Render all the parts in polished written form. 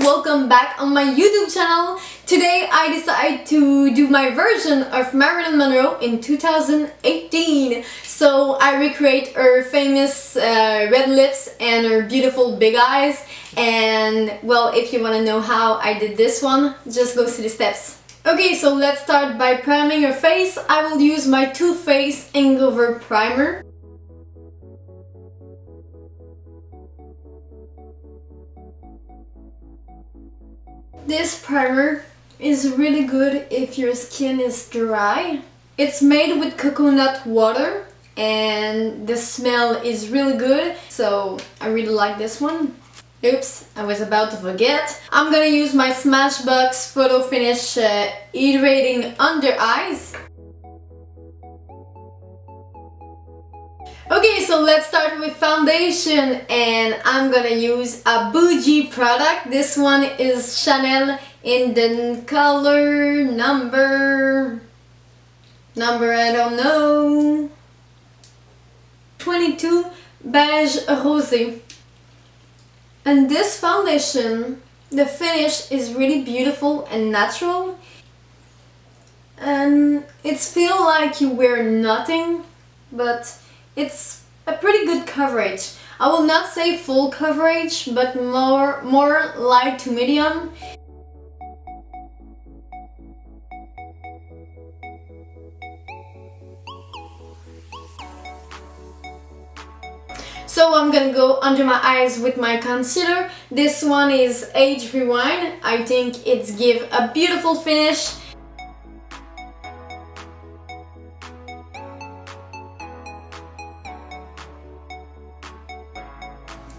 welcome back on my YouTube channel. Today I decided to do my version of Marilyn Monroe in 2018. So I recreate her famous red lips and her beautiful big eyes. And well, if you want to know how I did this one, just go through the steps. Okay, so let's start by priming her face. I will use my Too Faced Hangover primer. This primer is really good if your skin is dry. It's made with coconut water and the smell is really good, so I really like this one. Oops, I was about to forget. I'm gonna use my Smashbox Photo Finish Hydrating Under Eyes. Okay, so let's start with foundation, and I'm gonna use a bougie product. This one is Chanel in the color number I don't know, 22 Beige Rosé. And this foundation, the finish is really beautiful and natural, and it's feel like you wear nothing, but it's a pretty good coverage. I will not say full coverage, but more light to medium. So I'm gonna go under my eyes with my concealer. This one is Age Rewind. I think it's give a beautiful finish.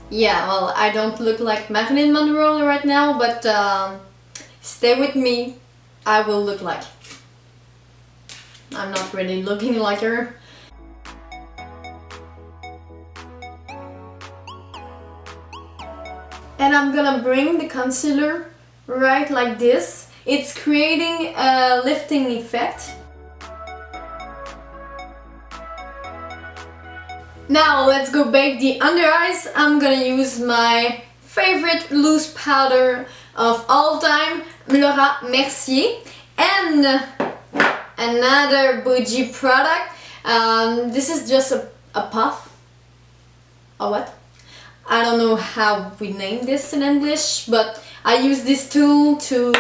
Yeah, well, I don't look like Marilyn Monroe right now, but stay with me, I will look like. I'm not really looking like her. And I'm gonna bring the concealer right like this. It's creating a lifting effect. Now let's go bake the under eyes. I'm gonna use my favorite loose powder of all time, Laura Mercier, and another bougie product. This is just a puff, or what? I don't know how we name this in English, but I use this tool to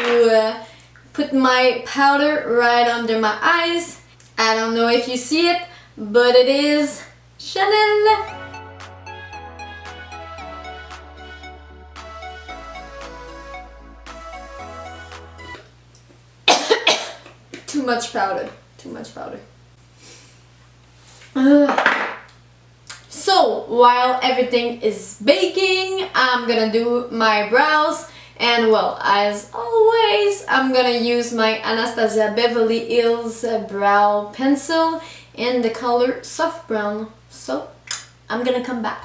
put my powder right under my eyes. I don't know if you see it, but it is Chanel. Too much powder, too much powder. So while everything is baking, I'm gonna do my brows, and well, as always, I'm gonna use my Anastasia Beverly Hills brow pencil in the color soft brown. So I'm gonna come back.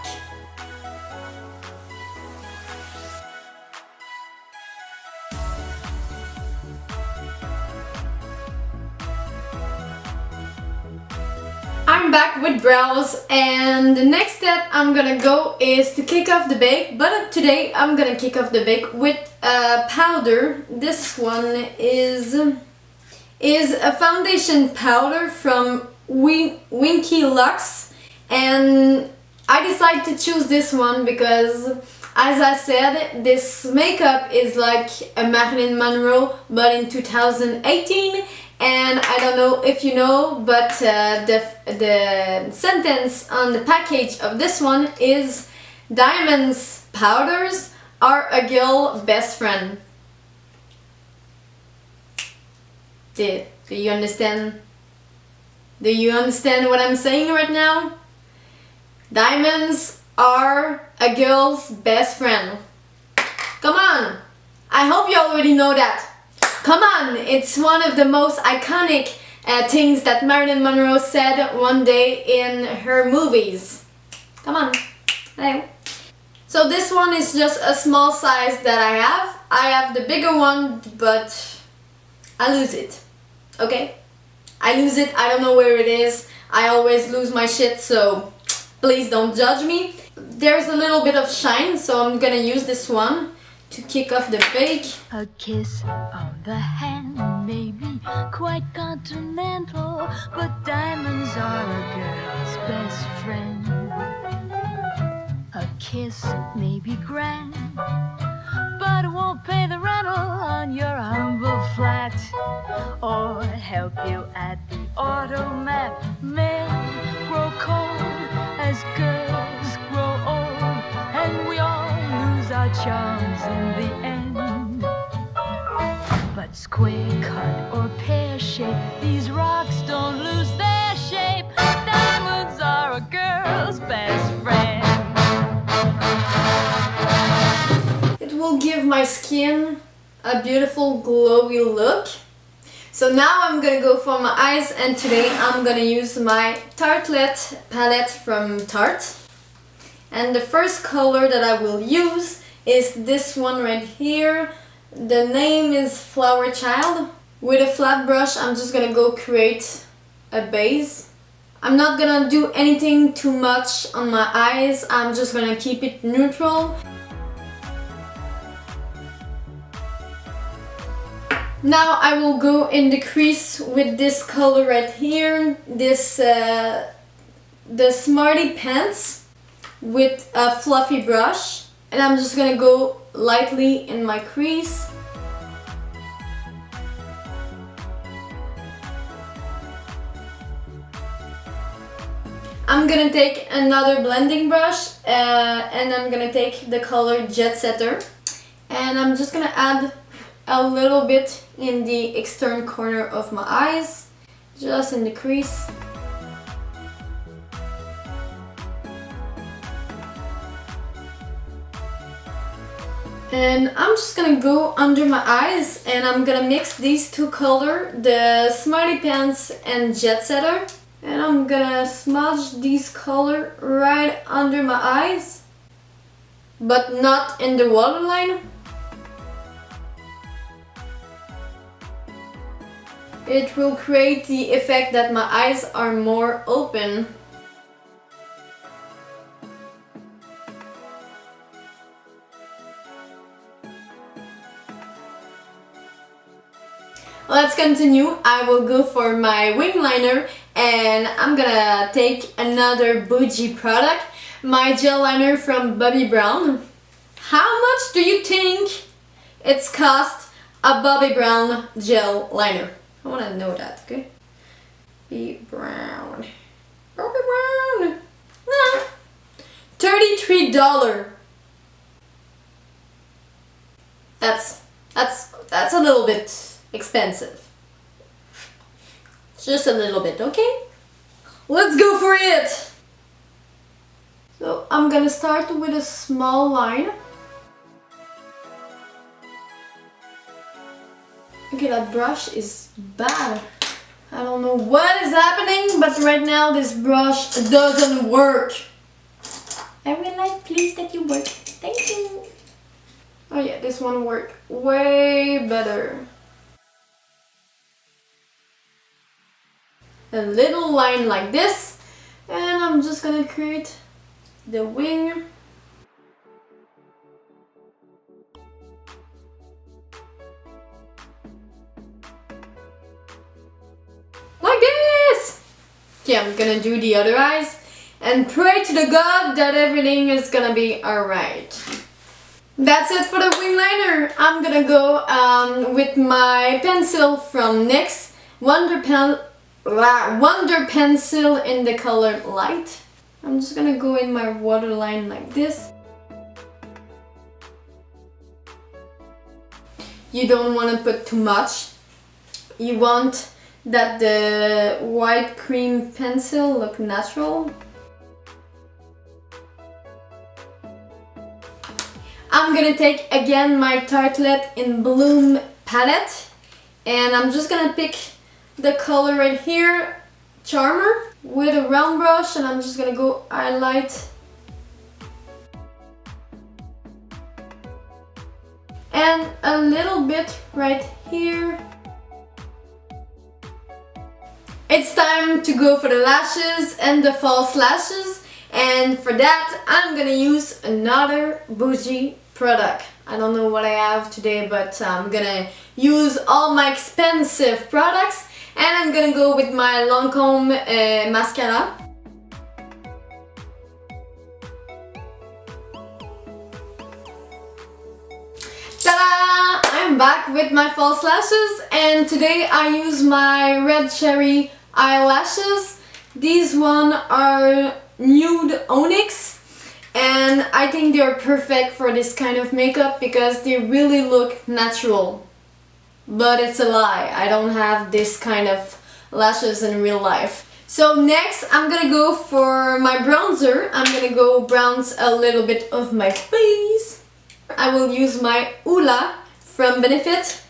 I'm back with brows, and the next step I'm gonna go is to kick off the bake, but today I'm gonna kick off the bake with a powder. This one is a foundation powder from Winky Lux, and I decided to choose this one because, as I said, this makeup is like a Marilyn Monroe but in 2018. And I don't know if you know, but the sentence on the package of this one is diamonds powders are a girl best friend. Do you understand? Do you understand what I'm saying right now? Diamonds are a girl's best friend. Come on! I hope you already know that. Come on, it's one of the most iconic things that Marilyn Monroe said one day in her movies. Come on. Hey. So this one is just a small size that I have. I have the bigger one, but I lose it. Okay? I lose it, I don't know where it is. I always lose my shit, so please don't judge me. There's a little bit of shine, so I'm gonna use this one to kick off the bake. A kiss on the hand may be quite continental, but diamonds are a girl's best friend. A kiss may be grand, but it won't pay the rental on your humble flat, or help you at the automat. Men grow cold as girls grow old, and we all lose our charms in the end. But square cut or pear shape, these rocks don't lose their shape. Diamonds are a girl's best friend. It will give my skin a beautiful glowy look. So now I'm gonna go for my eyes, and today I'm gonna use my Tartelette palette from Tarte. And the first color that I will use is this one right here. The name is Flower Child. With a flat brush, I'm just gonna go create a base. I'm not gonna do anything too much on my eyes. I'm just gonna keep it neutral. Now I will go in the crease with this color right here. This the Smarty Pants with a fluffy brush, and I'm just gonna go lightly in my crease. I'm gonna take another blending brush and I'm gonna take the color Jet Setter, and I'm just gonna add a little bit in the external corner of my eyes, just in the crease. And I'm just gonna go under my eyes, and I'm gonna mix these two colors, the Smarty Pants and Jet Setter, and I'm gonna smudge these colors right under my eyes, but not in the waterline. It will create the effect that my eyes are more open. Let's continue. I will go for my wing liner, and I'm gonna take another bougie product, my gel liner from Bobbi Brown. How much do you think it's cost, a Bobbi Brown gel liner? I want to know that, okay? Bobbi Brown. Bobbi Brown. Ah, $33. That's a little bit expensive. Just a little bit, okay? Let's go for it! So I'm gonna start with a small line. Okay, that brush is bad. I don't know what is happening, but right now this brush doesn't work. I would like please that you work. Thank you. Oh yeah, this one worked way better. A little line like this, and I'm just gonna create the wing. Like this! Okay, I'm gonna do the other eyes and pray to the God that everything is gonna be alright. That's it for the wing liner. I'm gonna go with my pencil from NYX, Wonder Pencil in the color Light. I'm just gonna go in my waterline like this. You don't want to put too much. You want that the white cream pencil look natural. I'm gonna take again my Tartelette in Bloom palette, and I'm just gonna pick the color right here, Charmer, with a round brush, and I'm just gonna go highlight and a little bit right here. It's time to go for the lashes and the false lashes, and for that I'm gonna use another bougie product. I don't know what I have today, but I'm gonna use all my expensive products, and I'm gonna go with my Lancome mascara. Ta-da! I'm back with my false lashes, and today I use my Red Cherry eyelashes. These one are Nude Onyx, and I think they're perfect for this kind of makeup because they really look natural. But it's a lie, I don't have this kind of lashes in real life. So next I'm gonna go for my bronzer. I'm gonna go bronze a little bit of my face. I will use my Hoola from Benefit,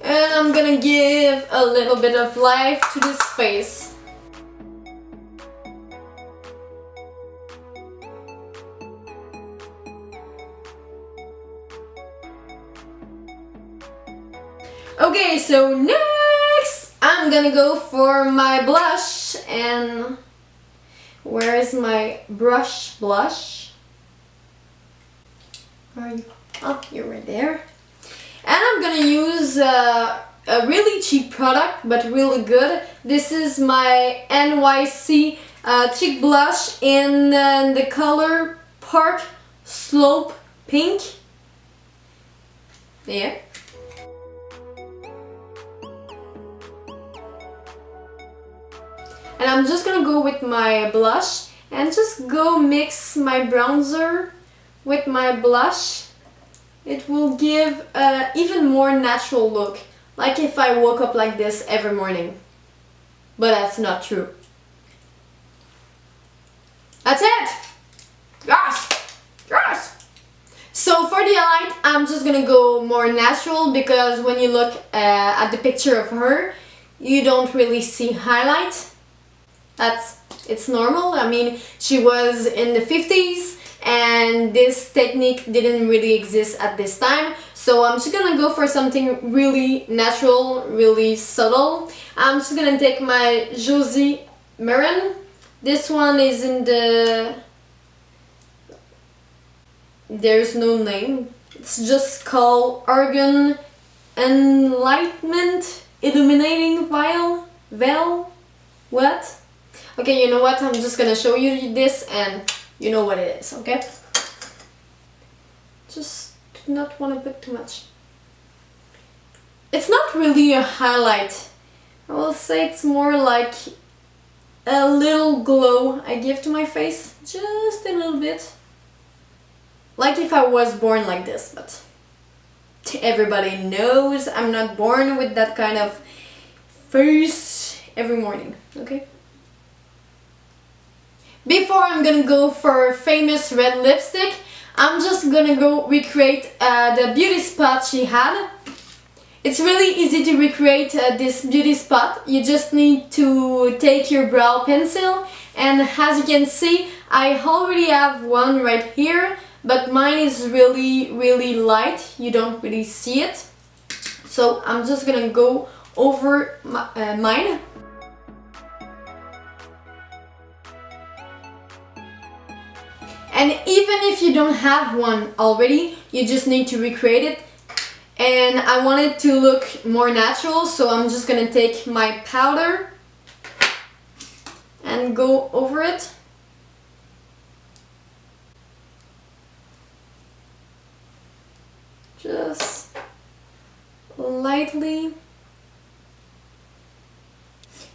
and I'm gonna give a little bit of life to this face. Okay, so next I'm gonna go for my blush, and where is my blush? Where are you? Oh, you're right there. And I'm gonna use a really cheap product, but really good. This is my NYC cheek blush in the color Park Slope Pink. Yeah. And I'm just gonna go with my blush and just go mix my bronzer with my blush. It will give an even more natural look, like if I woke up like this every morning. But that's not true. That's it! Yes! Yes! So for the highlight, I'm just gonna go more natural, because when you look at the picture of her, you don't really see highlight. It's normal. I mean, she was in the 50s and this technique didn't really exist at this time. So I'm just gonna go for something really natural, really subtle. I'm just gonna take my Josie Maran. This one is in the... There's no name. It's just called Argan Enlightenment Illuminating Veil. What? Okay, you know what? I'm just gonna show you this and you know what it is, okay? Just do not want to put too much. It's not really a highlight. I will say it's more like a little glow I give to my face. Just a little bit. Like if I was born like this, but everybody knows I'm not born with that kind of face every morning, okay? Before I'm gonna go for famous red lipstick, I'm just gonna go recreate the beauty spot she had. It's really easy to recreate this beauty spot. You just need to take your brow pencil, and as you can see, I already have one right here, but mine is really light. You don't really see it. So I'm just gonna go over mine. And even if you don't have one already, you just need to recreate it. And I want it to look more natural, so I'm just gonna take my powder and go over it. Just lightly.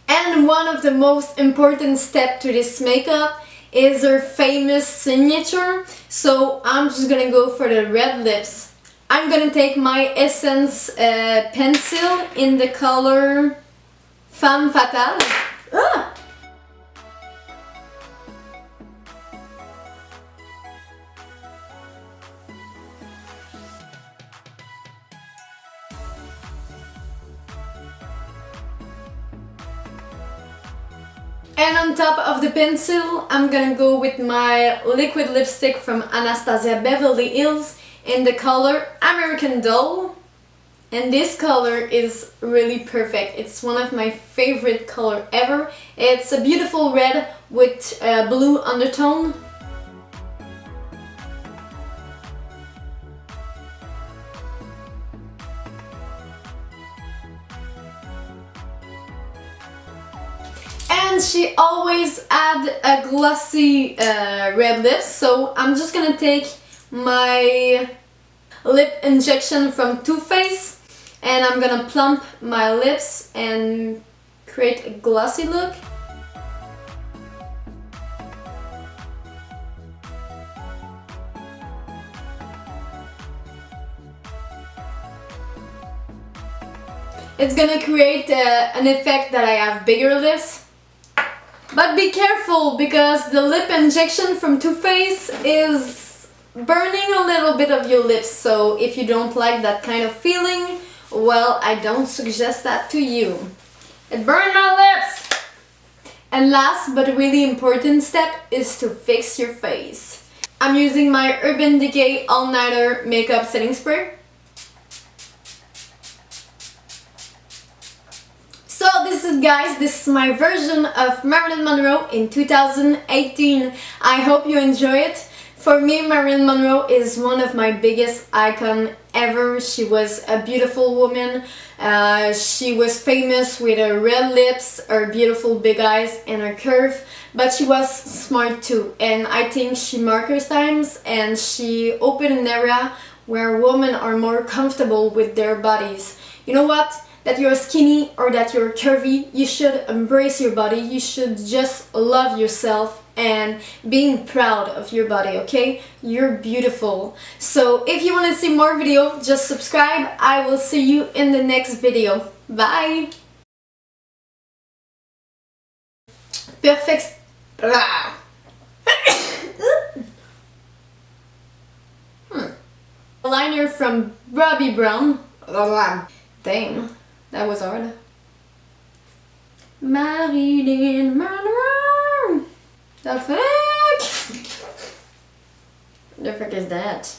And one of the most important steps to this makeup is her famous signature. So I'm just gonna go for the red lips. I'm gonna take my Essence pencil in the color Femme Fatale. Ah! And on top of the pencil, I'm gonna go with my liquid lipstick from Anastasia Beverly Hills in the color American Doll. And this color is really perfect. It's one of my favorite color ever. It's a beautiful red with a blue undertone. Marilyn, she always had a glossy red lips, so I'm just gonna take my lip injection from Too Faced and I'm gonna plump my lips and create a glossy look. It's gonna create an effect that I have bigger lips. But be careful because the lip injection from Too Faced is burning a little bit of your lips. So if you don't like that kind of feeling, well, I don't suggest that to you. It burned my lips! And last but really important step is to fix your face. I'm using my Urban Decay All Nighter Makeup Setting Spray. So this is my version of Marilyn Monroe in 2018. I hope you enjoy it. For me, Marilyn Monroe is one of my biggest icons ever. She was a beautiful woman. She was famous with her red lips, her beautiful big eyes and her curve, but she was smart too. And I think she marked her times and she opened an era where women are more comfortable with their bodies. You know what? That you're skinny or that you're curvy, you should embrace your body. You should just love yourself and being proud of your body, okay? You're beautiful. So if you want to see more videos, just subscribe. I will see you in the next video. Bye! Perfect. Liner from Bobbi Brown. Damn. That was hard. Marilyn Monroe! The fuck? The fuck is that?